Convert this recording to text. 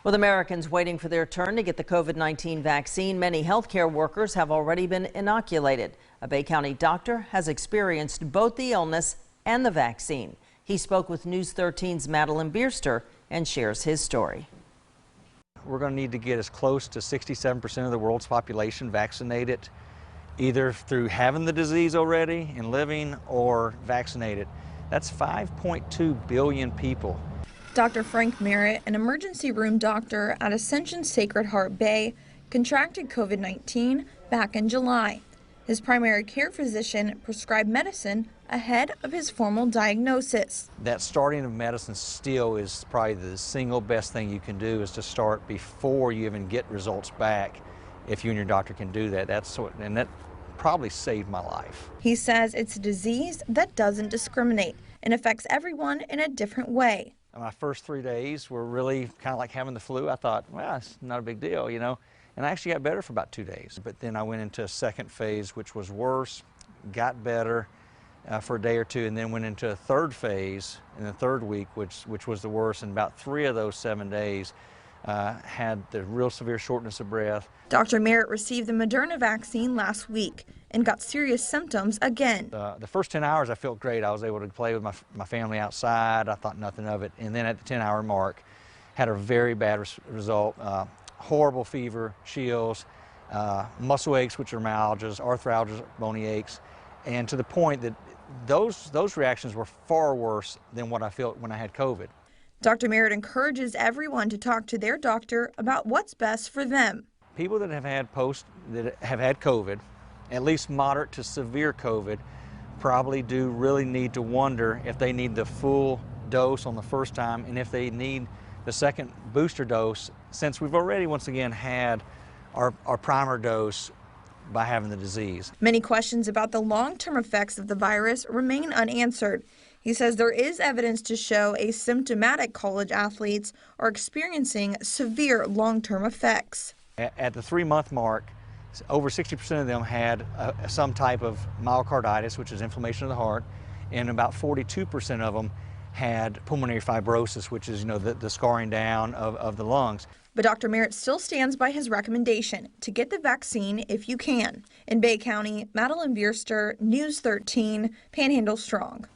With Americans waiting for their turn to get the COVID-19 vaccine, many healthcare workers have already been inoculated. A Bay County doctor has experienced both the illness and the vaccine. He spoke with News 13's Madeline Bierster and shares his story. We're going to need to get as close to 67% of the world's population vaccinated, either through having the disease already and living or vaccinated. That's 5.2 billion people. Dr. Frank Merritt, an emergency room doctor at Ascension Sacred Heart Bay, contracted COVID-19 back in July. His primary care physician prescribed medicine ahead of his formal diagnosis. That starting of medicine still is probably the single best thing you can do, is to start before you even get results back. If you and your doctor can do that, and that probably saved my life. He says it's a disease that doesn't discriminate and affects everyone in a different way. My first 3 days were really kind of like having the flu. I thought, well, it's not a big deal, you know. And I actually got better for about 2 days. But then I went into a second phase, which was worse, got better for a day or two, and then went into a third phase in the third week, which was the worst. And about 3 of those 7 days had the real severe shortness of breath. Dr. Merritt received the Moderna vaccine last week and got serious symptoms again. The first 10 hours I felt great. I was able to play with my family outside. I thought nothing of it. And then at the 10-hour mark, had a very bad result. Horrible fever, chills, muscle aches, which are myalgias, arthralgias, bony aches, and to the point that those reactions were far worse than what I felt when I had COVID. Dr. Merritt encourages everyone to talk to their doctor about what's best for them. People that have had COVID, at least moderate to severe COVID, probably do really need to wonder if they need the full dose on the first time, and if they need the second booster dose, since we've already once again had our primer dose by having the disease. Many questions about the long-term effects of the virus remain unanswered. He says there is evidence to show asymptomatic college athletes are experiencing severe long-term effects. At the 3-month mark, over 60% of them had some type of myocarditis, which is inflammation of the heart, and about 42% of them had pulmonary fibrosis, which is, the scarring down of the lungs. But Dr. Merritt still stands by his recommendation to get the vaccine if you can. In Bay County, Madeline Bierster, News 13, Panhandle Strong.